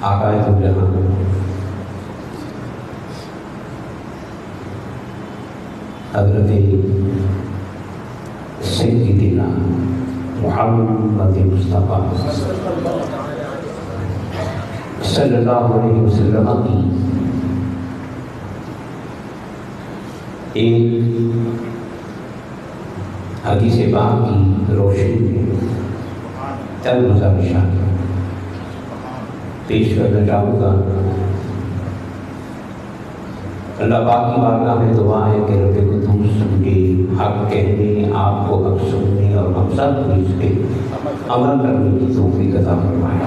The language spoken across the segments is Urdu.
آقا ذوالجلال حضرت سیدنا محمد مصطفیٰ صلی اللہ علیہ وسلم کی ایک حدیث پاک کی روشنی میں چند گزارشات پیش کرنا چاہوں گا۔ اللہ پاک کی بارگاہ میں دعا ہے کہ رب قدوس کے حق کہنے، آپ کو حق سننے اور ہم سب کو اس پہ عمل کرنے کی توفیق عطا فرمائے۔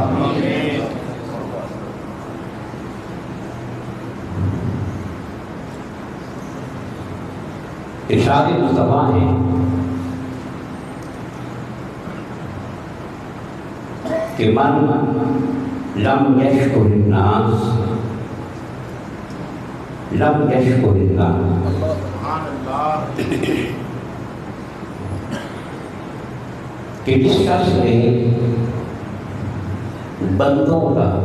ارشاد مصطفیٰ ہے کہ من لم یشکر الناس لم یشکر اللہ۔ کہ جس شخص نے بندوں کا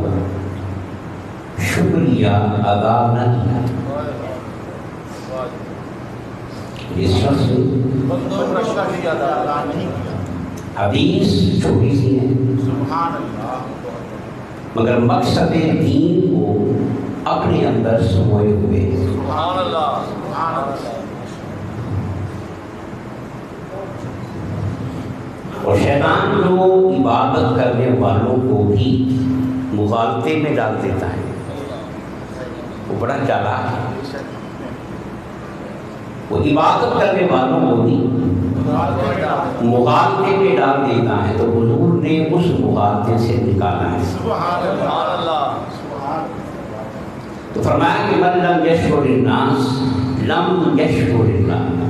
شکریہ ادا نہ کیا، جس شخص نے بندوں کا شکریہ ادا نہیں کیا، حدیث چھوٹی سی ہے مگر مقصد دین کو اپنے اندر سموئے ہوئے۔ سبحان اللہ، سبحان اللہ۔ اور شیطان جو عبادت کرنے والوں کو بھی مغالطے میں ڈال دیتا ہے، وہ بڑا چالاک ہے۔ وہ عبادت کرنے والوں کو بھی مغالطے میں ڈال دیتا ہے، تو حضور نے اس مغالطے سے نکالا ہے۔ سبحان اللہ۔ تو فرمایا کہ من لم یشکر الناس لم یشکر اللہ،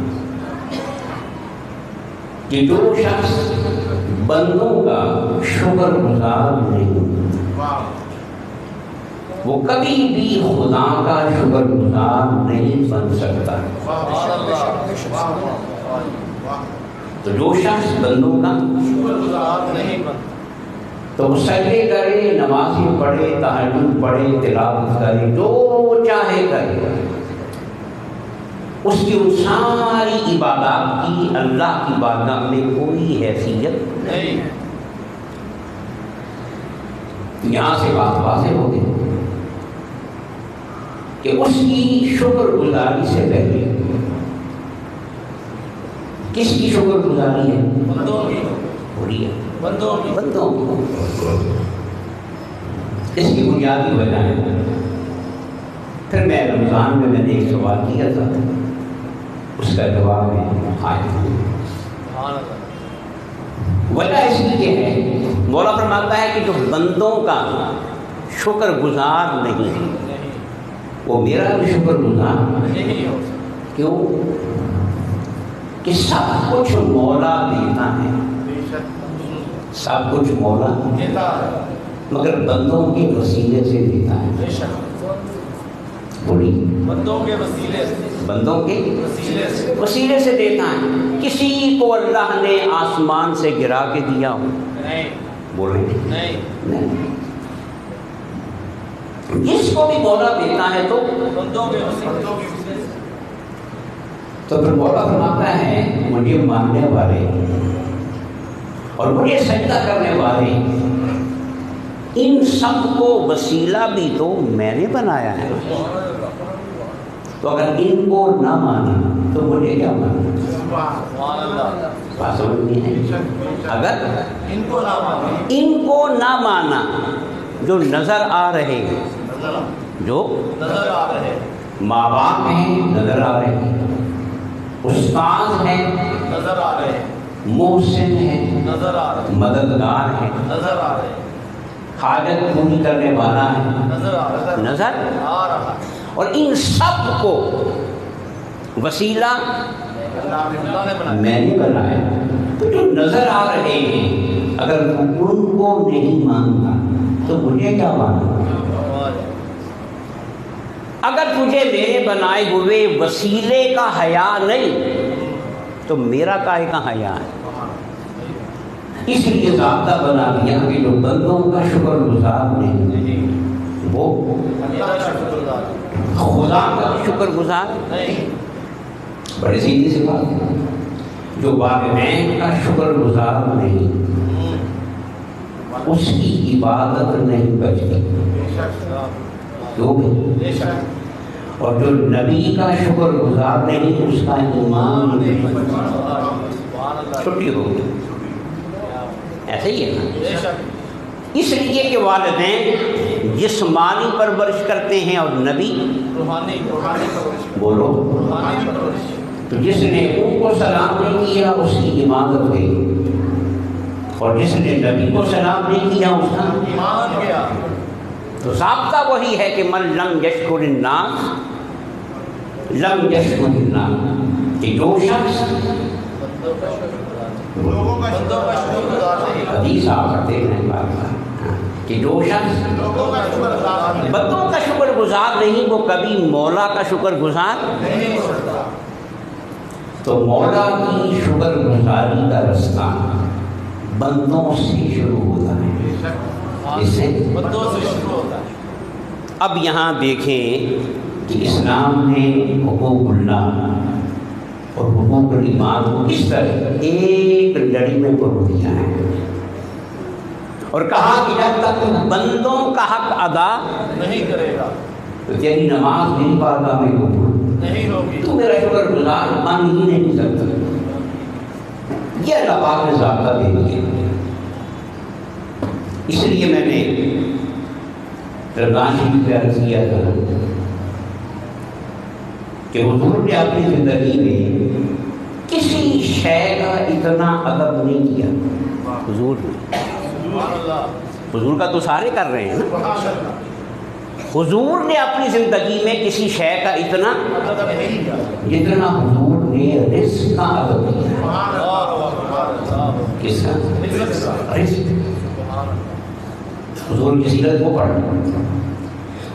کہ جو شخص بندوں کا شکر گزار نہیں، وہ کبھی بھی خدا کا شکر گزار نہیں بن سکتا۔ تو جو شخص بندوں کا شکر گزار نہیں بن، تو سجدے کرے، نمازیں پڑھے، تہجد پڑھے، تلاوت کرے، جو چاہے کرے، اس کی ان ساری عبادات کی اللہ کی بارگاہ میں کوئی حیثیت نہیں۔ یہاں سے بات واضح ہو گئی کہ اس کی شکر گزاری سے پہلے کس کی شکر گزاری ہے؟ بندوں کی ہو رہی ہے، بندوں کی۔ اس کی بنیادی وجہ ہے، پھر میں رمضان میں نے ایک سوال کیا تھا، اس کا جواب میں آیا ہوں۔ وجہ اس کی یہ ہے، مولا فرماتا ہے کہ جو بندوں کا شکر گزار نہیں ہے وہ میرا بھی شکر گزار نہیں ہو۔ کیوں؟ کہ سب کچھ مولا دیتا ہے، سب کچھ مولا دیتا ہے، مگر بندوں کے وسیلے سے دیتا ہے۔ بولی بندوں کے وسیلے سے دیتا ہے۔ کسی کو اللہ نے آسمان سے گرا کے دیا ہو؟ نہیں۔ بولیں نہیں۔ جس کو بھی مولا دیتا ہے تو بندوں کے وسیلے۔ تو پھر مولا فرماتا ہے مجھے ماننے والے اور مجھے سجدہ کرنے والے، ان سب کو وسیلہ بھی تو میں نے بنایا ہے، تو اگر ان کو نہ مانا تو مجھے کیا مانا؟ بات سمجھ نہیں ہے؟ اگر ان کو نہ مانا، جو نظر آ رہے ہیں، جو ماں باپ ہیں نظر آ رہے ہیں، استاد ہیں نظر آ رہے ہیں، محسن ہیں نظر آ رہے ہیں، مددگار ہیں نظر آ رہے ہیں، حاجت پوری کرنے والا ہے نظر آ رہا ہے، اور ان سب کو وسیلہ میں نے بنایا۔ تو جو نظر آ رہے ہیں اگر ان کو نہیں مانتا تو مجھے کیا ماننا؟ اگر تجھے میرے بنائے ہوئے وسیلے کا حیا نہیں تو میرا کاہے کا حیا ہے؟ اس لیے ضابطہ بنا دیا کہ جو بندوں کا شکر گزار نہیں وہ خدا کا شکر گزار نہیں۔ بڑی سیدھی سی بات ہے، جو والدین کا شکر گزار نہیں اس کی عبادت نہیں بچتی، اور جو نبی کا شکر گزار نہیں اس کا ایمان چھٹی ہوگی۔ ایسے ہی ہے نا، اس لیے کہ والدین جسمانی پرورش کرتے ہیں اور نبی بولو تو جس نے ان کو سلام نہیں کیا اس کی عبادت گئی، اور جس نے نبی کو سلام نہیں کیا اس کا ایمان گیا۔ تو ضابطہ وہی ہے کہ من لم یشکر الناس لم یشکر اللہ، کہ جو شخص حدیث آپ کرتے ہیں کہ جو شخص بندوں کا شکر گزار نہیں وہ کبھی مولا کا شکر گزار نہیں ہو سکتا۔ تو مولا کی شکر گزاری کا رستہ بندوں سے شروع ہوتا ہے، اس سے بندوں سے شروع ہوتا ہے۔ اب یہاں دیکھیں کہ اسلام نے حقوق اللہ اور حقوق العباد کو کس طرح ایک لڑی میں پرو دیا ہے، اور کہا کہ جب تک تم بندوں کا حق ادا نہیں کرے گا تو تیری نماز بھی بارگاہ میں قبول نہیں ہوگی، تو میرا شکر گزار بن ہی نہیں سکتا۔ یہ اللہ پاک نے ضابطہ دے دیا۔ اس لیے میں نے رمضان شریف میں عرض کیا تھا کہ حضور نے اپنی زندگی میں کسی شے کا اتنا ادب نہیں کیا۔ حضور کا تو سارے کر رہے ہیں نا، حضور نے اپنی زندگی میں کسی شے کا اتنا جتنا حضور نے رزق کا ادب کیا۔ کس کا رزق؟ حضور کی سیرت کو پڑھنا،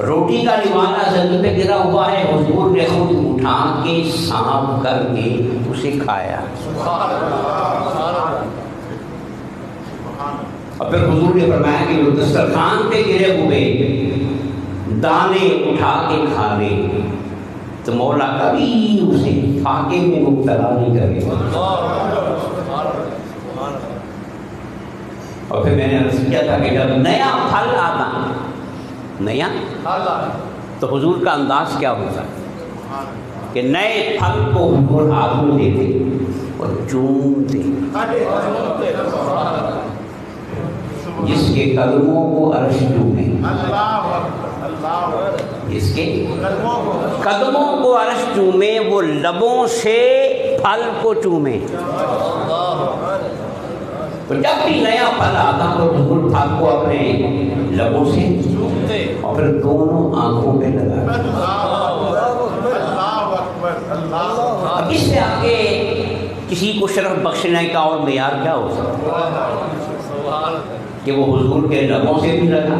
روٹی کا نوالا زمین پہ گرا ہوا ہے، حضور نے خود اٹھا کے صاف کر کے اسے کھایا، اور پھر حضور نے فرمایا کہ جو دسترخوان پہ گرے ہوئے دانے اٹھا کے کھا لے تو مولا کبھی اسے فاقے میں مبتلا نہیں کرے گا۔ اور پھر میں نے عرض کیا تھا کہ جب نیا پھل آتا نیا تو حضور کا انداز کیا ہوتا کہ نئے پھل کو حضور ہاتھ میں دیتے اور چومتے، جس کے قدموں کو عرش چومے، جس کے قدموں کو عرش چومے وہ لبوں سے پھل کو چومے۔ تو جب بھی نیا پھل آتا تو حضور پھل کو اپنے لبوں سے اور پھر دونوں آنکھوں پہ لگا۔ اب اس سے آگے کسی کو شرف بخشنے کا اور معیار کیا ہو سکتا کہ وہ حضور کے لبوں سے بھی لگا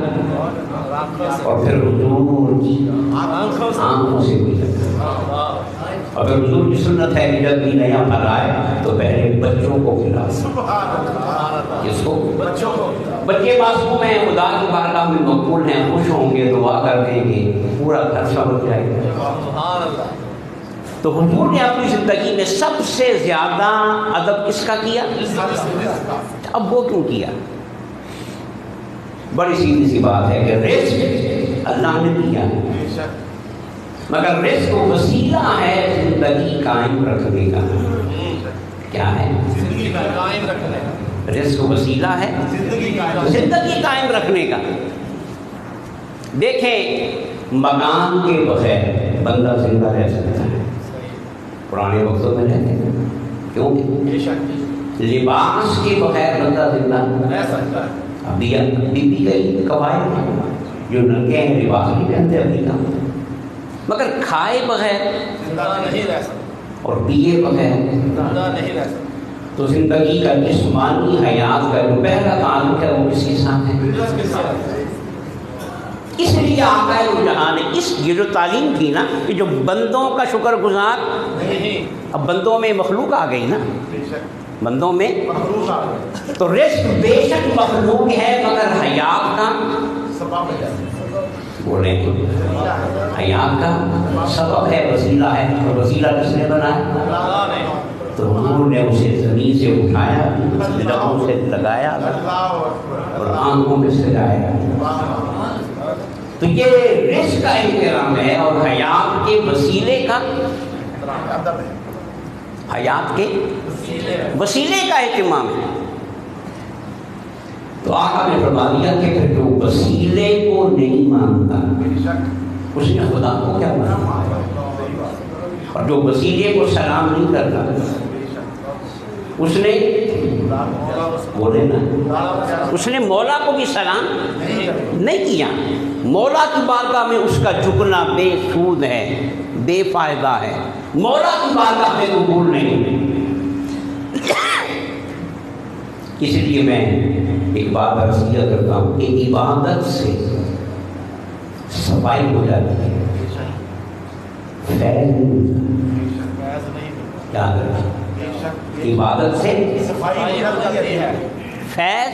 اور پھر حضور کی آنکھوں سے بھی لگا۔ اور پھر حضور کی سنت ہے کہ جب بھی نیا پھل آئے تو پہلے بچوں کو کھلا، جس کو بچے معصوم ہیں، خدا کی بارگاہ میں مقبول ہیں، خوش ہوں گے، دعا کر دیں گے، پورا گھر سبر جائے گا۔ تو حضور نے اپنی زندگی میں سب سے زیادہ ادب کس کا کیا؟ اب وہ کیوں کیا؟ بڑی سیدھی سی بات ہے کہ رزق اللہ نے دیا مگر رزق وسیلہ ہے زندگی قائم رکھنے کا۔ کیا ہے؟ رزق وسیلہ ہے زندگی قائم رکھنے کا۔ دیکھیں مکان کے بغیر بندہ زندہ رہ سکتا ہے، پرانے وقتوں میں رہتے ہیں، کیوں؟ لباس کے بغیر بندہ زندہ رہ سکتا ہے۔ ابھی بی کئی قواعد ہیں جو ننگے ہیں لباس نہیں پہنتے ابھی کا، مگر کھائے بغیر زندہ نہیں رہ سکتا اور پیے بغیر زندہ نہیں رہ سکتا۔ تو زندگی کا جسمانی حیات کا جو پہلا تعلق ہے وہ کس کے ساتھ ہے؟ اس لیے آقا جہاں نے اس یہ جو تعلیم تھی نا کہ جو بندوں کا شکر گزار، اب بندوں میں مخلوق آ گئی نا، بندوں میں تو رزق بے شک مخلوق ہے مگر حیات کا بولیں حیات کا سبب ہے، وسیلہ ہے. اور وسیلہ کس نے بنایا؟ تو حضور نے اسے زمین سے اٹھایا، لبوں سے لگایا اور آنکھوں میں سجایا. تو یہ رزق کا احترام ہے اور حیات کے وسیلے کا، حیات کے وسیلے کا اہتمام ہے. تو آقا نے فرما دیا کہ پھر جو وسیلے کو نہیں مانتا اس نے خدا کو کیا مانا، اور جو وسیلے کو سلام نہیں کرتا اس نے بولے نا، اس نے مولا کو بھی سلام نہیں کیا. مولا کی بارگاہ میں اس کا جھکنا بے سود ہے، بے فائدہ ہے، مولا کی بارگاہ میں قبول نہیں. اس لیے میں ایک بات عرض کیا کرتا ہوں کہ عبادت سے صفائی ہو جاتی ہے، فیض یاد رکھیں، عبادت سے فیض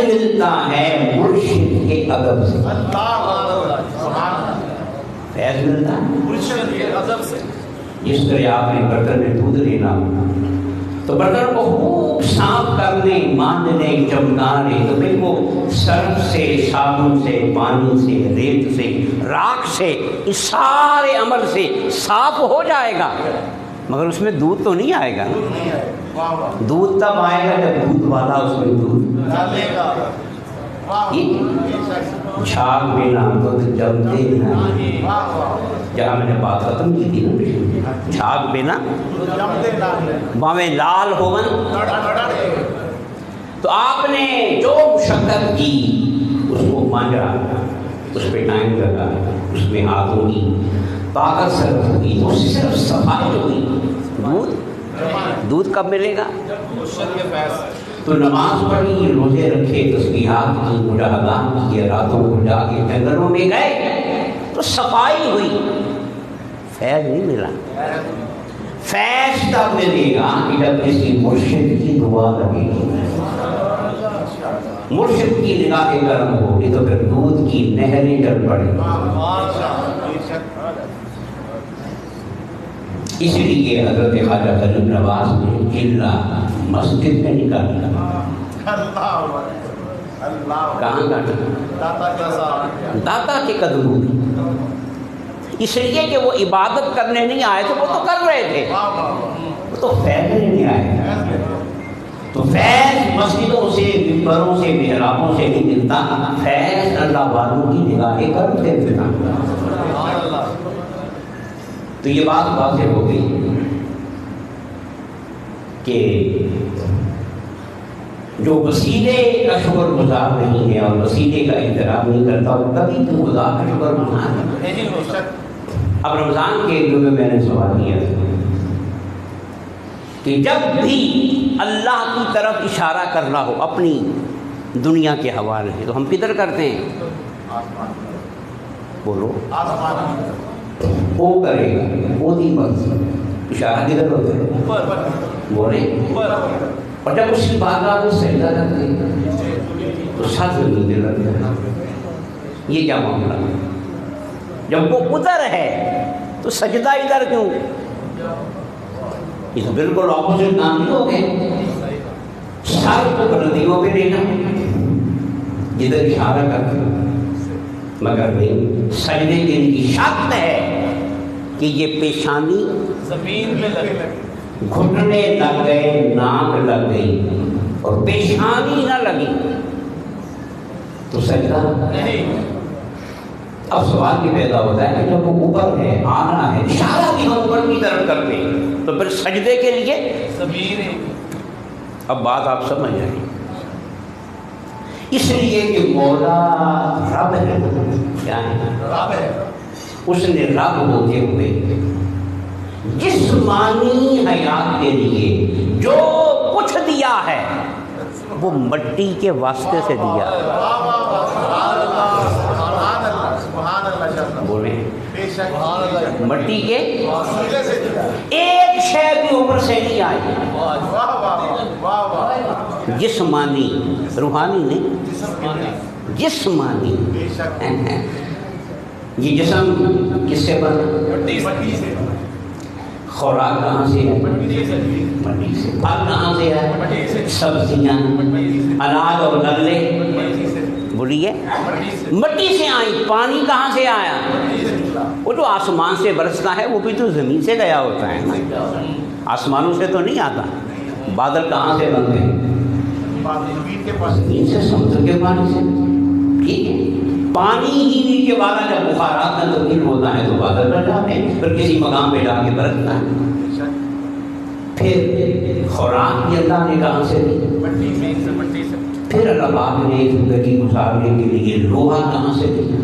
ملتا ہے مرشد کے ادب سے. فیض ملتا ہے مرشد کے ادب سے. جس طرح آپ نے برتن میں دودھ لینا تو برتن کو خوب صاف کرنے، مانجنے، چمکانے، تو پھر وہ سرف سے، صابن سے، پانی سے، ریت سے، راکھ سے، اس سارے عمل سے صاف ہو جائے گا، مگر اس میں دودھ تو نہیں آئے گا نا. دودھ تب آئے گا جب دودھ والا اس میں دودھ ڈالے گا. جھاگ بنا دودھ جمتے نہیں، جہاں میں نے بات ختم کی تھی نا، جھاگ بنا باویں لال ہوون. تو آپ نے جو مشقت کی اس کو مانجا، اس پہ ٹائم لگا، اس میں ہاتھوں کی طاقت صرف ہوئی، تو صرف صفائی ہوئی. دودھ کب ملے گا؟ تو نماز پڑھی، روزے رکھے، تسبیحات کی، مجاہدات کیے، راتوں کو جا کے جنگلوں میں گئے تو صفائی ہوئی، فیض نہیں ملا. فیض تب ملے گا کہ جب کسی مرشد کی دعا لگے گی، مرشد کی نگاہ کرم ہوگی، تو پھر دودھ کی نہریں چل پڑیں. اس لیے حضرت خواجہ غریب نواز نے چلا مسجد میں نکالا. کہاں کاٹا؟ داتا کے قدموں میں. اس لیے کہ وہ عبادت کرنے نہیں آئے تھے، وہ تو کر رہے تھے، وہ تو فیض نہیں آئے. تو فیض مسجدوں سے، ممبروں سے، محرابوں سے نہیں ملتا، فیض اللہ والوں کی نگاہ کرم سے ملتا. تو یہ بات واضح ہو گئی کہ جو وسیلے کا شکر گزار نہیں ہے اور وسیلے کا احترام نہیں کرتا، وہ کبھی تو خدا کا شکر گزار نہیں ہو سکتا. اب رمضان کے جو میں نے سوال کیا کہ جب بھی اللہ کی طرف اشارہ کرنا ہو اپنی دنیا کے حوالے سے، تو ہم کدھر کرتے ہیں؟ بولو. وہ کرے گا، وہ نہیں بس اشارہ کدھر ہوتا ہے؟ بولے. اور جب اس کی بارگاہ میں سجدہ کرتے ہیں تو سر زمین پہ لگتا ہے. یہ کیا معاملہ ہے؟ جب وہ ادھر ہے تو سجدہ ادھر کیوں؟ یہ تو بالکل اپوزٹ کام نہیں ہو گئے. سر کو بلندیوں پہ لینا، جدھر اشارہ کرتے، مگر نہیں. سجدے کے لیے شرط ہے کہ یہ پیشانی زمین میں لگے، گھٹنے لگ گئے، ناک لگ گئی اور پیشانی نہ لگی تو سجدہ نہیں. اب سوال یہ پیدا ہوتا ہے کہ جب وہ اوپر ہے، آنا ہے، اشارہ بھی ہم اوپر کی طرف کرتے ہیں، تو پھر سجدے کے لیے زمین. اب بات آپ سمجھ آئی. اس لیے کہ مولا رب ہے. کیا ہے؟ رب ہے. اس نے رب ہوتے ہوئے جسمانی حیات کے لیے جو کچھ دیا ہے وہ مٹی کے واسطے سے دیا. بولیں مٹی کے ایک شے بھی اوپر سے نہیں آئی. جسمانی، روحانی نہیں، جسمانی. یہ جسم کس سے بنا؟ خوراک کہاں سے ہے؟ مٹی سے. پھل کہاں سے ہے؟ سبزیاں، اناج اور غلے بولیے مٹی سے آئی. پانی کہاں سے آیا؟ وہ تو آسمان سے برستا ہے، وہ بھی تو زمین سے گیا ہوتا ہے نا، آسمانوں سے تو نہیں آتا. بادل کہاں سے بنتے ہیں؟ زمین سے، سمندر کے پانی سے. ٹھیک ہے، پانی ہی نیچے والا جب بخارات میں تبدیل ہوتا ہے تو بادل بن جاتے ہیں، پھر کسی مقام پہ جا کے برستا ہے. پھر خوراک بھی اللہ نے کہاں سے دی؟ پھر اللہ پاک نے زندگی گزارنے کے لیے لوہا کہاں سے دیا؟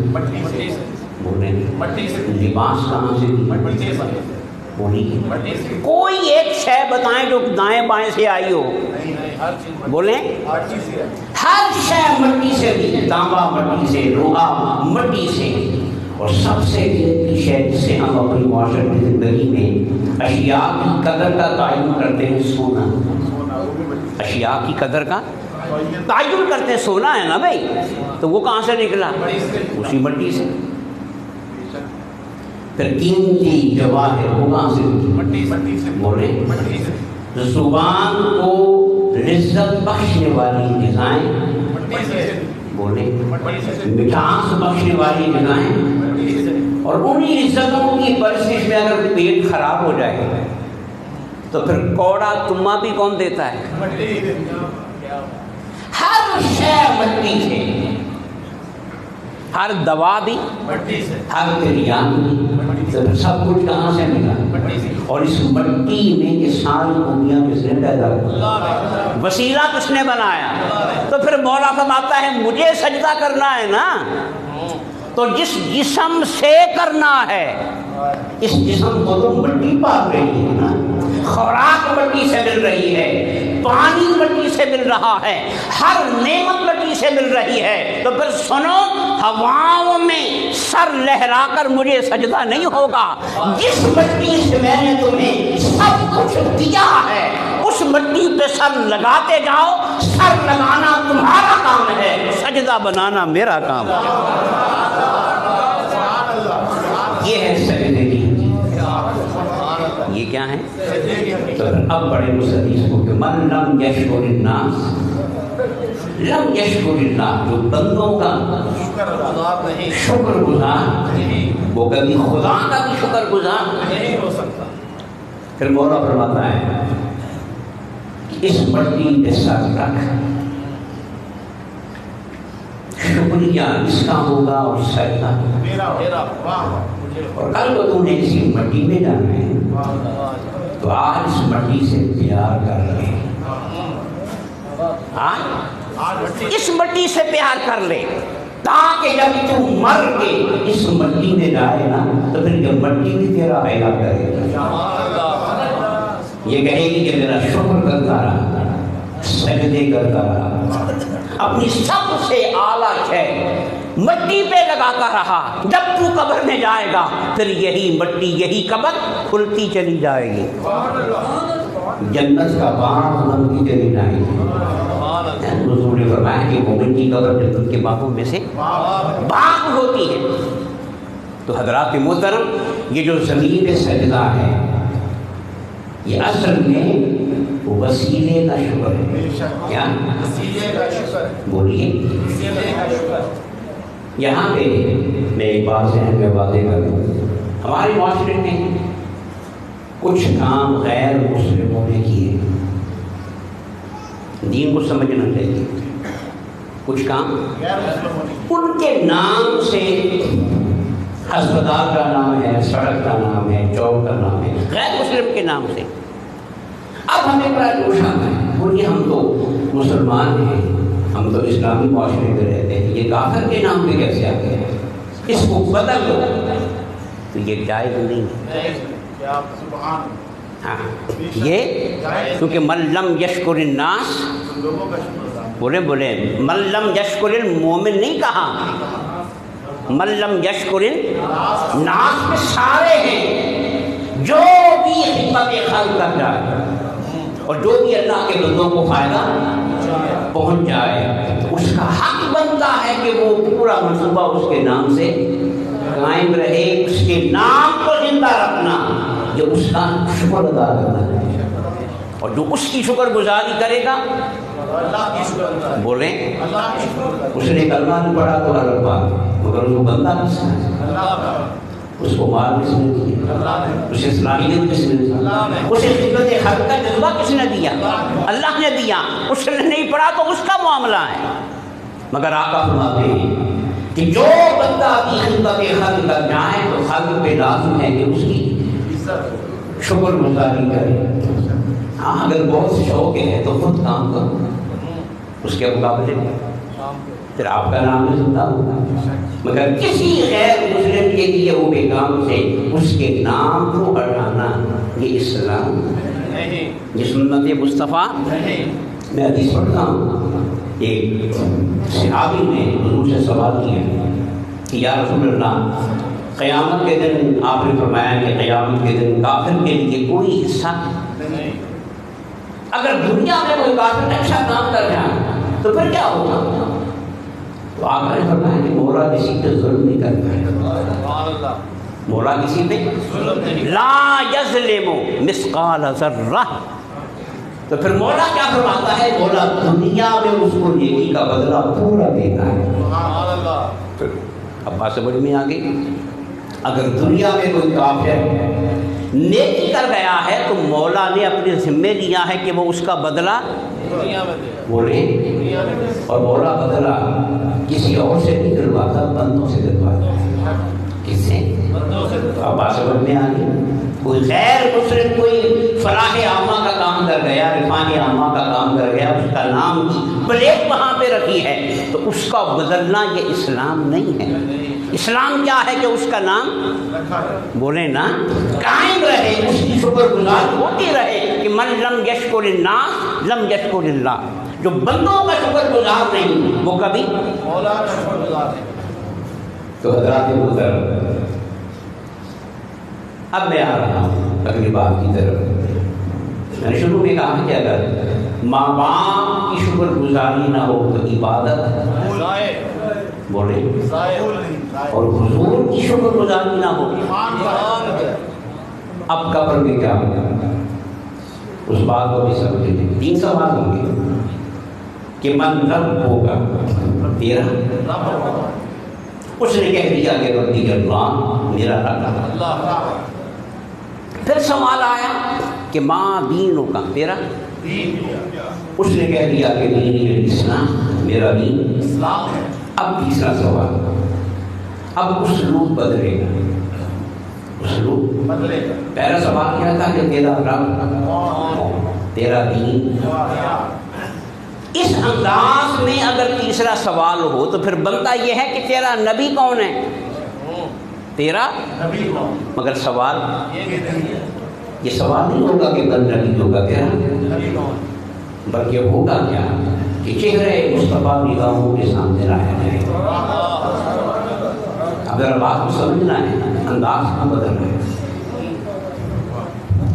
بولیں لباس کہاں سے دیا؟ بولیے کوئی ایک شے بتائیں جو دائیں بائیں سے آئی ہو. بولیں ہر شے مٹی سے دی. تانبا مٹی سے، لوہا مٹی سے. اور سب سے قیمتی شے جسے ہم اپنی معاشرتی زندگی میں اشیاء کی قدر کا تعین کرتے ہیں، سونا. اشیاء کی قدر کا تعین کرتے ہیں، سونا ہے نا بھائی، تو وہ کہاں سے نکلا؟ اسی مٹی سے. پھر قیمتی جواہر وہ کہاں سے نکلا؟ بولیں زبان کو لذت بخشنے والی غذائیں. بولیں مٹھاس بخشنے والی غذائیں. اور انہی عزتوں کی پرستش میں اگر پیٹ خراب ہو جائے تو پھر کوڑا تما بھی کون دیتا ہے؟ ہر شے مٹی سے، ہر دوا بھی مٹی سے، ہر تریان بھی. تو سب کچھ کہاں سے ملا؟ اور اس مٹی میں یہ ساری دنیا کس نے پیدا کیا؟ وسیلہ کس نے بنایا؟ تو پھر مولا فرماتا ہے مجھے سجدہ کرنا ہے نا، تو جس جسم سے کرنا ہے، اس جسم کو تو مٹی پاک رہی ہے نا. خوراک مٹی سے مل رہی ہے، پانی مٹی سے مل رہا ہے، ہر نعمت مٹی سے مل رہی ہے. تو پھر سنو، ہواؤں میں سر لہرا کر مجھے سجدہ نہیں ہوگا. جس مٹی سے میں نے تمہیں سب کچھ دیا ہے اس مٹی پہ سر لگاتے جاؤ. سر لگانا تمہارا کام ہے، سجدہ بنانا میرا کام ہے. یہ ہے سجدے کی. یہ کیا ہے؟ تو اب بڑے حدیث کو کہ من لم یشکر الناس لم یشکر اللہ، جو بندوں کا شکر گزار وہ کبھی خدا کا بھی شکر گزار نہیں ہو سکتا. پھر مولا فرماتا ہے کہ اس مٹی پہ سر رکھ، شکریہ اس کا ہوگا اور سجدہ میرا. اور کل کو تم نے اسی مٹی میں جانا ہے تو آج اس مٹی سے پیار کر لے. اس مٹی سے پیار کر لے تاکہ جب تو مر کے اس مٹی میں جائے نا تو پھر یہ مٹی بھی تیرا حیا کرے گا. یہ کہے گی کہ میرا شکر کرتا رہا، سجدے کرتا رہا، اپنی سب سے اعلیٰ شے مٹی پہ لگاتا رہا. جب تو قبر میں جائے گا پھر یہی مٹی، یہی قبر کھلتی چلی جائے گی، جنت کا باغ بنتی چلی جائے گی. حضور نے فرمایا کہ مومن کی قبر جنت کے باغوں میں سے باغ ہوتی ہے. تو حضرات محترم، یہ جو زمین پہ سجدہ ہے یہ اصل میں وسیلے کا شکر ہے. کیا بولیے؟ یہاں پہ میں ایک بات ذہن میں واضح کروں، ہمارے معاشرے میں کچھ کام غیر مسلموں نے کیے، دین کو سمجھنا چاہیے. کچھ کام ان کے نام سے ہسپتال کا نام ہے، سڑک کا نام ہے، چوک کا نام ہے، غیر مسلم کے نام سے. اب ہمیں بڑا جوش آتا ہے، بولیے ہم تو مسلمان ہیں، ہم تو اسلامی معاشرے میں رہتے ہیں، یہ کافر کے نام پہ کیسے آتے ہیں؟ اس کو بدل دو. تو یہ جائز نہیں ہے. ہاں یہ کیونکہ من لم یشکر الناس، بولے من لم یشکر المومن نہیں کہا، من لم یشکر الناس میں سارے ہیں، جو بھی خدمت خلق کر جائے اور جو بھی اللہ کے بندوں کو فائدہ پہنچ جائے، اس کا حق بنتا ہے کہ وہ پورا منصوبہ اس کے نام سے قائم رہے، اس کے نام کو زندہ رکھنا، جو اس کا شکر ادا کرنا ہے۔ اور جو اس کی شکر گزاری کرے گا، بولیں اس نے کلمہ نہیں پڑھا تو غلط بات، مگر اس کو بندہ کس نے، اس کو مال کس نے دیا، اسے صلاحیت کس نے دیا، اسے خدمت خلق کا جذبہ کس نے دیا، اللہ نے دیا۔ اس نے نہیں پڑھا تو اس کا معاملہ ہے، مگر آقا فرماتے ہیں کہ جو بندہ کی خدمت خلق کر جائے تو خلق پہ لازم ہے کہ اس کی شکر گزاری کرے۔ ہاں اگر بہت شوق ہے تو خود کام کرو، اس کے مقابلے میں پھر آپ کا نام بھی زندہ ہوگا، مگر کسی غیر مسلم کے لیے وہ بے کام سے اس کے نام کو ہٹانا یہ اسلام نہیں، یہ سنت مصطفیٰ نہیں۔ میں حدیث پڑھتا ہوں، ایک صحابی نے حضور سے سوال کیا کہ یا رسول اللہ، قیامت کے دن آپ نے فرمایا کہ قیامت کے دن کافر کے لیے کوئی حصہ نہیں، اگر دنیا میں کوئی کافر اچھا کام کر جائے تو پھر کیا ہوگا؟ تو آپ نے فرمایا کہ مولا کسی پہ ظلم نہیں کرتا، مولا کسی پہ لا یظلم مثقال ذرہ۔ تو پھر مولا کیا فرماتا ہے؟ مولا دنیا میں اس کو نیکی کا بدلہ پورا دیتا ہے۔ اب بات سمجھ میں آ گئی، اگر دنیا میں کوئی کافر نیکی کر گیا ہے تو مولا نے اپنے ذمے لیا ہے کہ وہ اس کا بدلہ بولے، اور مولا بدلہ کسی اور سے نہیں دلواتا، بندوں سے دلواتا۔ کس سے؟ اب بات سمجھ میں آ گئی۔ کوئی غیر مسلم کوئی فلاح عامہ کا کام کر گیا، رفاہ عامہ کا کام کر گیا، اس کا نام کی پلیٹ وہاں پہ رکھی ہے، تو اس کا بدلنا یہ اسلام نہیں ہے۔ اسلام کیا ہے کہ اس کا نام بولے نا قائم رہے، اس کی شکر گزار ہوتی رہے کہ من لم یشکر الناس لم یشکر اللہ۔ جو بندوں کا شکر گزار نہیں وہ کبھی مولا کا شکر گزار نہیں۔ تو حضرات محترم، اب میں آ رہا ہوں اگلی بات کی طرف۔ میں نے شروع میں کہا کہ اگر ماں باپ کی شکر گزاری نہ ہو تو عبادت بولے، اور حضور کی شکر گزاری نہ ہو۔ اب قبر میں کیا ہوگا اس بات کو بھی سمجھے۔ 3 سوال ہوں گے کہ من رب ہوگا تیرا، اس نے کہہ دیا کہ ربی اللہ میرا رب۔ پھر سوال آیا کہ ماں دین ہوگا تیرا، اس نے کہہ دیا کہ دین اسلام میرا دین اسلام ہے۔ اب تیسرا سوال، اب اسلوب بدلے گا، اسلوب بدلے گا۔ پہلا سوال کیا تھا کہ تیرا رب تیرا دین، اس انداز میں اگر تیسرا سوال ہو تو پھر بنتا یہ ہے کہ تیرا نبی کون ہے، تیرا نبی کون، مگر سوال یہ سوال نہیں ہوگا کہ بل نبی ہوگا تیرا نبی کون، بلکہ ہوگا کیا کہ چہرے مصطفیٰ نگاہوں کے سامنے لایا جائے۔ اب ذرا بات کو سمجھنا ہے، انداز کو بدلنا ہے،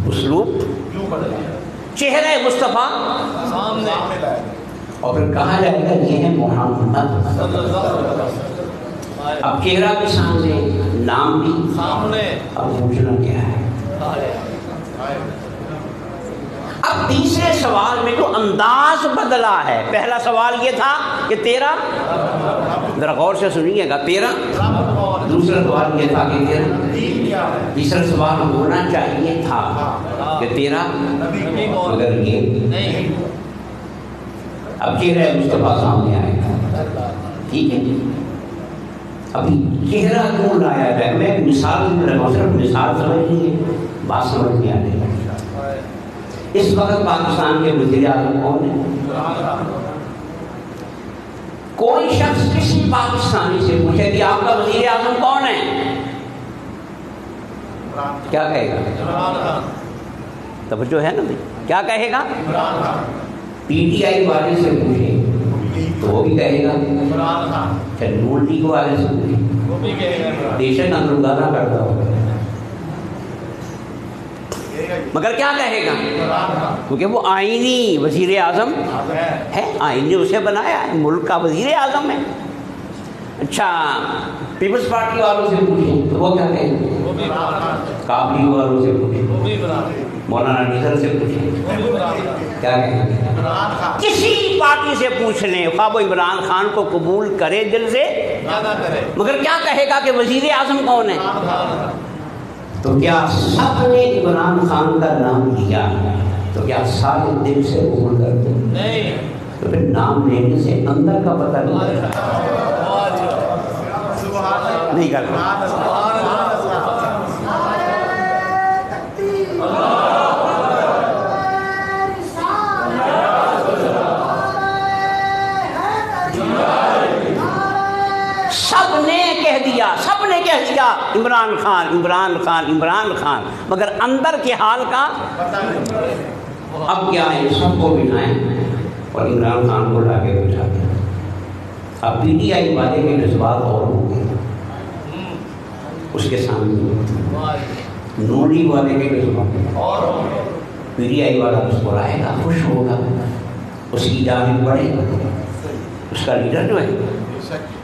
اسلوب چہرے مصطفیٰ سامنے، اور پھر کہا جائے گا یہ ہے محمد۔ اب چہرہ بھی سامنے، نام بھی سامنے، اب پوچھنا کیا ہے؟ اب تیسرے سوال میں جو انداز بدلا ہے، پہلا سوال یہ تھا کہ تیرا، ذرا غور سے سنیے گا، تیرا، دوسرا سوال یہ تھا کہ تیرا، تیسرا سوال ہونا چاہیے تھا کہ تیرا، مگر یہ نہیں۔ اب چہرہ مصطفیٰ سامنے آئے گا، ٹھیک ہے۔ ابھی چہرہ کیوں لایا جائے؟ میں مثال صرف مثال سمجھ لیجیے، بات سمجھ میں آ جائے۔ اس وقت پاکستان کے وزیر اعظم کون ہے؟ کوئی شخص کسی پاکستانی سے پوچھے کہ آپ کا وزیر اعظم کون ہے، کیا کہے گا؟ توجہ ہے نا بھائی، کیا کہے گا؟ پی ٹی آئی والے سے پوچھے تو وہ بھی کہے گا نون لیگ والے سے دیشن اندر گانا کرتا ہوگا، مگر کیا کہے گا؟ کیونکہ وہ آئینی وزیر اعظم ہے، آئینی اسے بنایا ہے، ملک کا وزیر اعظم ہے۔ اچھا پیپلز پارٹی والوں سے پوچھیں تو وہ کیا کہیں گے؟ کابلی والوں سے پوچھیں، مولانا نظر سے پوچھیں، کیا کہیں گے؟ کسی پارٹی سے پوچھ لیں، خواب عمران خان کو قبول کرے دل سے، مگر کیا کہے گا کہ وزیر اعظم کون ہے؟ تو کیا سب نے عمران خان کا نام لیا تو کیا سارے دل سے قبول کرتے؟ نہیں۔ تو پھر نام لینے سے اندر کا پتہ نہیں کرتا۔ سب نے کہہ دیا عمران خان عمران خان عمران خان، مگر اندر کے حال کا اب کیا ہے؟ سب کو بٹھائیں اور عمران خان کو لا کے بٹھا دیا۔ اب پی ٹی آئی والے کے جذبات اور ہوں گے اس کے سامنے، نون لیگ والے کے جذبات اور پی ٹی آئی والا مسکرائے گا، خوش ہوگا، اس کی جانب بڑھے گا، اس کا لیڈر جو ہے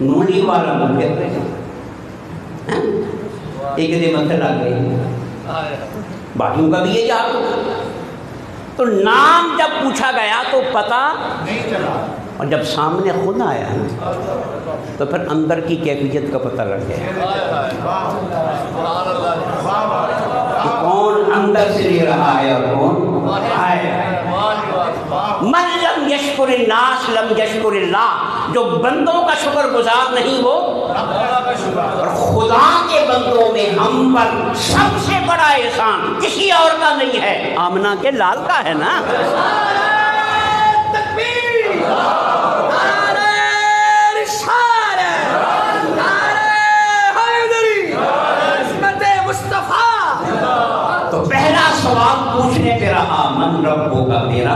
نون لیگ والا بن گیا، ایک دن متھر آ گئی، باقیوں کا بھی یہ یاد ہوگا۔ تو نام جب پوچھا گیا تو پتہ نہیں چلا، اور جب سامنے خود آیا تو پھر اندر کی کیفیت کا پتہ لگ گیا کہ کون اندر سے لے رہا ہے اور کون آیا۔ من لم یشکر الناس لم یشکر اللہ، جو بندوں کا شکر گزار نہیں وہ، اور خدا کے بندوں میں ہم پر سب سے بڑا احسان کسی اور کا نہیں ہے، آمنہ کے لال کا ہے نا۔ تو پہلا سوال پوچھنے پہ رہا من ربوں کا میرا،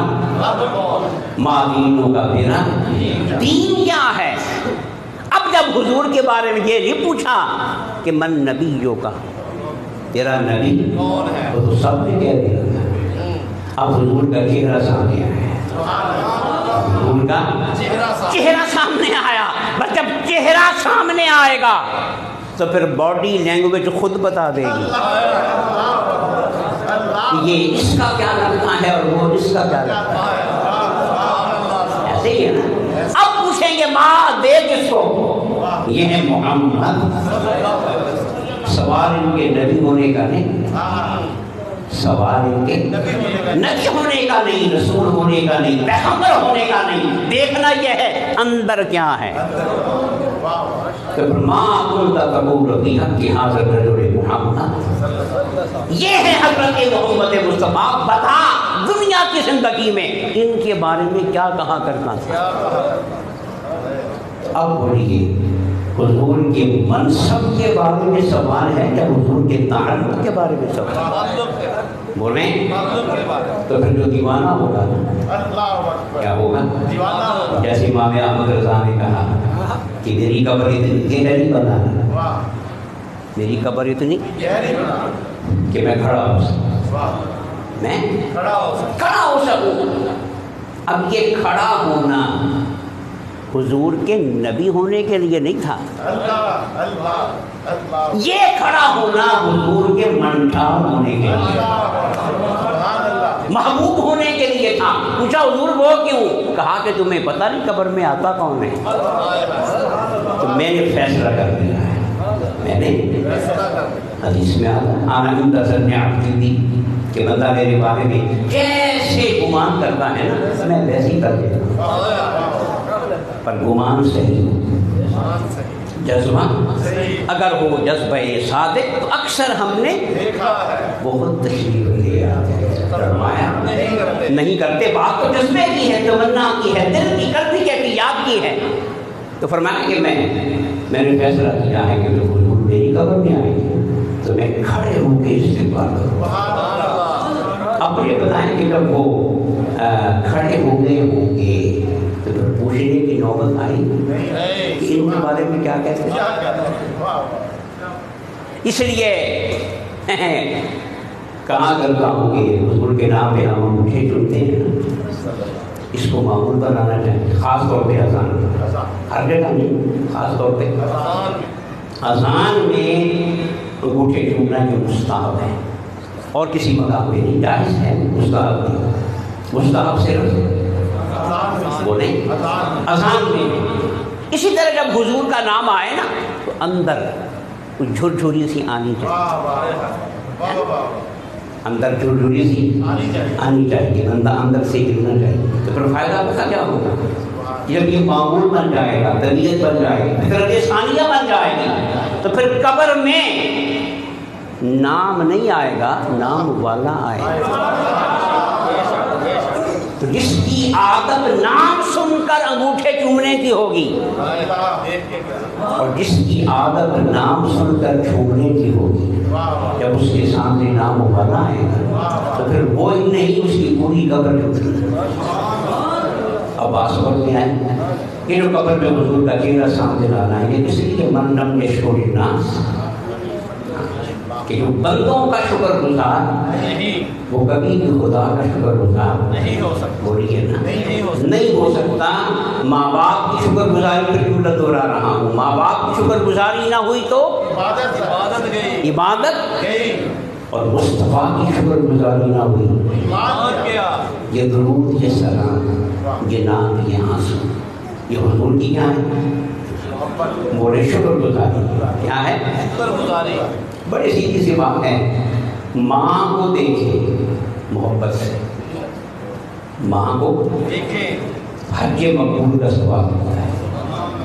ماں دینوں کا میرا، دین کیا ہے؟ اب جب حضور کے بارے میں یہ نہیں پوچھا کہ من نبیوں کا، تیرا نبی کون ہے، وہ تو سب نے کہہ دیا۔ اب حضور کا چہرہ سامنے آیا، حضور کا چہرہ سامنے آیا، بس جب چہرہ سامنے آئے گا تو پھر باڈی لینگویج خود بتا دے گی یہ اس کا کیا لگتا ہے اور وہ اس کا کیا لگتا ہے، ایسے ہی ہے نا۔ اب پوچھیں گے ماں دے کس کو، یہ ہے محمد۔ سوال ان کے نبی ہونے کا نہیں، سوال ان کے نبی ہونے کا نہیں، رسول ہونے کا نہیں، پیغمبر ہونے کا نہیں، دیکھنا یہ ہے اندر کیا ہے۔ یہ ہے حضرت محمد مصطفیٰ، بتا دنیا کی زندگی میں ان کے بارے میں کیا کہا کرتا تھا۔ اب بولیے حضور کے منصب کے بارے میں سوال ہے یا حضور کے تعلق کے بارے میں سوال؟ بولیں تو پھر جو دیوانہ ہوگا کیا ہوگا؟ جیسے امام احمد رضا نے کہا کہ میری قبر اتنی گہری بنانا، میری قبر اتنی کہ میں کھڑا ہو سکوں، میں کھڑا ہو سکوں۔ اب یہ کھڑا ہونا حضور کے نبی ہونے کے لیے نہیں تھا، یہ کھڑا ہونا حضور کے منٹار ہونے کے لیے، محبوب ہونے کے لیے تھا۔ پوچھا حضور وہ کیوں؟ کہا کہ تمہیں پتہ نہیں قبر میں آتا کون ہے؟ تو میں نے فیصلہ کر دیا ہے، میں نے حدیث میں آنا منتظر نے آپ کی دی کہ بندہ میرے بارے میں کیسے گمان کرتا ہے نا میں ویسے ہی کر دیتا ہوں، پر گمان صحیح، جذبہ اگر ہو جذبہ صادق تو اکثر ہم نے بہت تشریف لیا فرمایا نہیں کرتے، بات تو جذبے کی ہے، تمنا کی ہے، دل کی قلبی کیفیات کی ہے۔ تو فرمایا کہ میں نے فیصلہ کیا ہے کہ جو حضور میری قبر میں آئے گی تو میں کھڑے ہو کے استقبال کروں۔ اب یہ بتائیں کہ جب وہ کھڑے ہو گئے ہوں گے تو پھر پوچھنے کی نوبت آئی کہ ان کے بارے میں کیا کہتے ہیں. اس لیے کہاں کرتا ہوں کہ حضور کے نام پہ ہم انگوٹھے چنتے ہیں، اس کو معمول بنانا چاہیے، خاص طور پہ اذان، ہر جگہ نہیں، خاص طور پہ اذان میں انگوٹھے چومنا جو مستحب ہے، اور کسی مقام پہ نہیں، جائز ہے، مستحب نہیں، مستحب صرف وہ نہیں اذان میں. اسی طرح جب حضور کا نام آئے نا تو اندر کچھ جھرجھری سی آنی چاہیے، اندر جھرجھری سی آنی چاہیے، اندر سے گرنا چاہیے. تو پھر فائدہ پتہ کیا ہوگا؟ جب یہ معمول بن جائے گا، طبیعت بن جائے گی، فطرت ثانیہ بن جائے گی، تو پھر قبر میں نام نہیں آئے گا، نام والا آئے گا. تو جس کی عادت نام سن کر انگوٹھے چومنے کی ہوگی اور جس کی عادت نام سن کر چھوڑنے کی ہوگی، جب اس کے سامنے نام والا آئے گا تو پھر وہ ہی نہیں، اس کی پوری قبر چومے. اب بات سمجھ میں آئے کہ جو قبر میں حضور کا چہرہ سامنے لانا ہے، یہ اس لیے من لم یشکر الناس، کہ جو بندوں کا شکر گزار وہ کبھی بھی خدا کا شکر گزار نہیں ہو سکتا. بولیے نا، نہیں ہو سکتا. ماں باپ کی شکر گزاری پہ کیوں دوہرا رہا ہوں؟ ماں باپ کی شکر گزاری نہ ہوئی تو عبادت گئی، اور مصطفیٰ کی شکر گزاری نہ ہوئی، یہ درود، یہ سلام، یہ نام، یہ آنسو، یہ حضور کی کیا ہے؟ بولے شکر گزاری. کیا ہے؟ شکر گزاری. بڑی سیدھی سی بات ہے. ماں کو دیکھے محبت سے، ماں کو دیکھے، حج مقبول کا ثواب ہوتا ہے.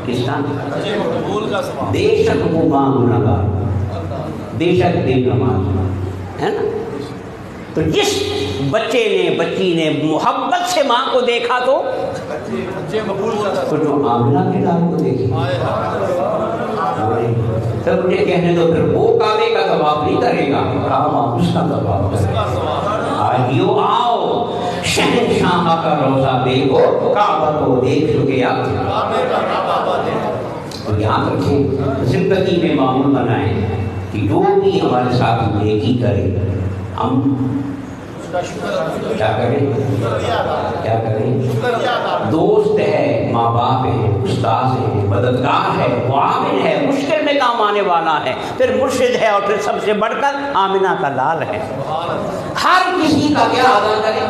کس کا؟ حج مقبول کا ثواب. بے شک وہ ماں گنہگار، بے شک بے نماز ہے نا. تو جس بچے نے، بچی نے محبت سے ماں کو دیکھا تو جو آمنہ کے لال کو دیکھی، تب مجھے کہنے دو پھر وہ کعبے کا طواف نہیں کرے گا، کعبہ اس کا طواف کرے گا. آئیو آؤ شہنشاہ کا روزہ دیکھو، کعبہ کو دیکھ چکے آپ. اور یاد رکھیں، زندگی میں معمول بنائیں کہ جو بھی ہمارے ساتھ نیکی کرے ہم کیا کریں؟ کیا کریں؟ دوست ہے، ماں باپ ہے، استاد ہے، مددگار ہے، معاون ہے، مشکل میں کام آنے والا ہے، پھر مرشد ہے، اور پھر سب سے بڑھ کر آمنہ کا لال ہے. ہر کسی کا کیا ادا کرے؟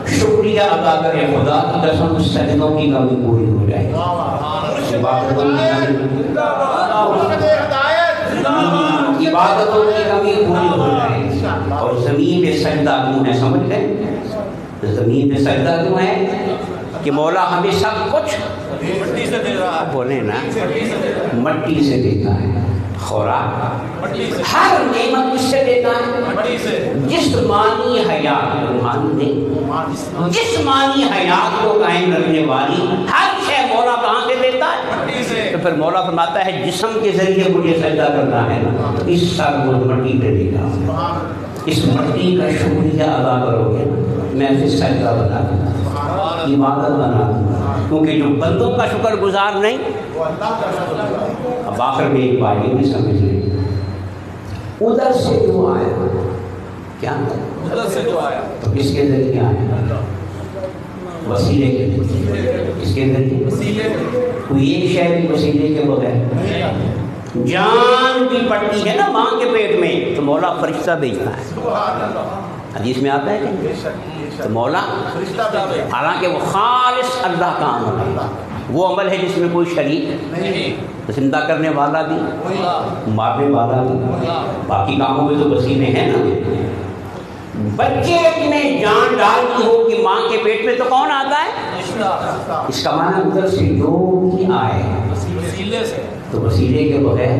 شکریہ ادا کرے. خدا کی قسم سجدوں کی کمی پوری ہو جائے، عبادتوں کی کمی پوری ہو جائے. اور زمین پہ سجدہ کیوں ہے؟ سمجھ لیں، زمین پہ سجدہ کیوں ہے؟ کہ مولا ہمیں سب کچھ مٹی سے دے رہا ہے. بولے نا، مٹی سے دیتا ہے. خوراک ہر نعمت کس سے دیتا ہے؟ جسمانی حیات، روحانی نہیں، جسمانی حیات کو قائم رکھنے والی ہر شے مولا کہاں سے دیتا ہے؟ تو پھر مولا فرماتا ہے جسم کے ذریعے مجھے سجدہ کرنا ہے نا، اس سال وہ مٹی پہ دے گا. اس مٹی کا شکریہ ادا کرو گے، میں پھر سجدہ بنا دوں گا، عبادت بنا دوں گا. کیونکہ جو بندوں کا شکر گزار نہیں. اب آخر میں ایک بات یہ بھی سمجھ لیں، ادھر سے جو آیا، کیا ادھر سے جو آیا تو کس کے ذریعے آیا؟ وسیلے کے ذریعے. کس کے ذریعے؟ کوئی ایک شے بھی وسیلے کے بغیر. جان بھی پڑتی ہے نا ماں کے پیٹ میں تو مولا فرشتہ بھیجتا ہے. حدیث میں آتا ہے کہ تو مولا، حالانکہ وہ خالص اللہ کا عمل ہے، وہ عمل ہے جس میں کوئی شریک نہیں، زندہ کرنے والا بھی، مارنے والا بھی، باقی کاموں میں تو وسیلے ہیں نا. بچے میں جان ڈالتی ہو کہ ماں کے پیٹ میں تو کون آتا ہے؟ اس کا معنی ادھر سے جو بھی آئے تو وسیلے کے بغیر.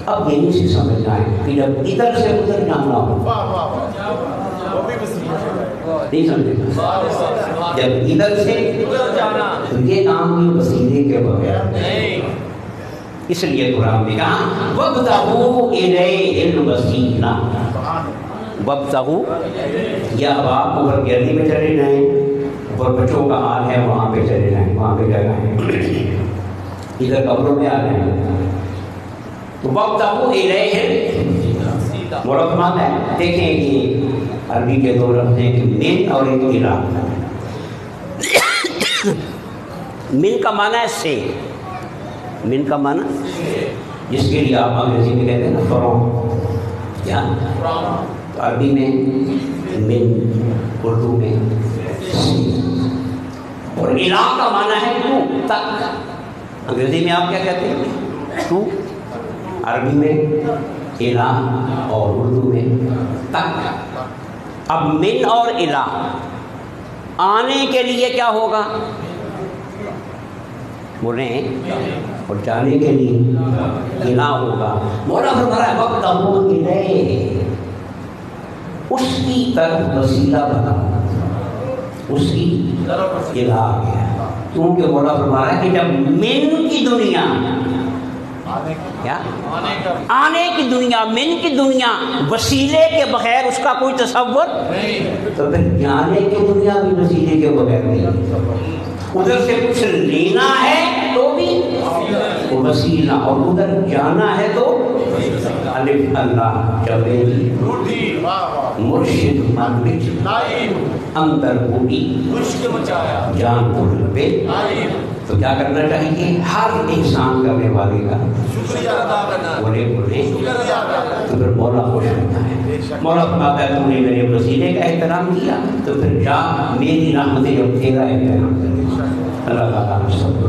اب یہیں سے سمجھنا ہے کہ جب ادھر سے ادھر جانا ہو، نہیں سمجھے؟ جب ادھر سے تو یہ کام بھی وسیلے کے بغیر. اس لیے قرآن میں کہا وَابْتَغُوا إِلَيْهِ الْوَسِيلَةَ. وَابْتَغُوا، یا اب آپ اوپر گیلری میں چلے جائیں، اور بچوں کا حال ہے وہاں پہ چلے جائیں، وہاں پہ جگہ ہے، ادھر قبروں میں آ جائیں۔ تو وَابْتَغُوا إِلَيْهِ مرحمت ہے۔ دیکھیں کہ عربی کے دو لفظ ہیں کہ من اور ایک الہ۔ من کا معنی ہے سے، من کا معنی جس کے لیے آپ انگریزی میں کہتے ہیں نا فرام، کیا تو عربی میں من، اردو میں سے، اور الہ کا معنی ہے تو، تک۔ انگریزی میں آپ کیا کہتے ہیں؟ تو، عربی میں الہ اور اردو میں تک۔ اب من اور الہ آنے کے لیے کیا ہوگا؟ بولیں، اور جانے کے لیے الہ ہوگا۔ مولا فرما رہا ہے وَابْتَغُوا إِلَيْهِ، اس کی طرف وسیلہ بنا، اس کی الہ آ گیا، کیونکہ مولا فرما رہا ہے کہ جب من کی دنیا، کیا آنے کی دنیا، من کی دنیا وسیلے کے بغیر اس کا کوئی تصور نہیں، تو پھر جانے کی دنیا بھی وسیلے کے بغیر نہیں۔ ادھر سے کچھ لینا ہے تو بھی وسیلہ، اور ادھر جانا ہے تو الف اللہ جبیلی مرشد منبج اندر بوڑی جان کو لبے۔ تو کیا کرنا چاہیے؟ ہر احسان کرنے والے کا شکریہ ادا کرنا، بولے تو پھر مولا خوش ہوتا ہے۔ مولا فرماتا ہے تم نے میرے وسیلے کا احترام کیا تو پھر جا میری رحمتیں اب تیرا احترام کرے۔ اللہ تعالیٰ ہم سب کو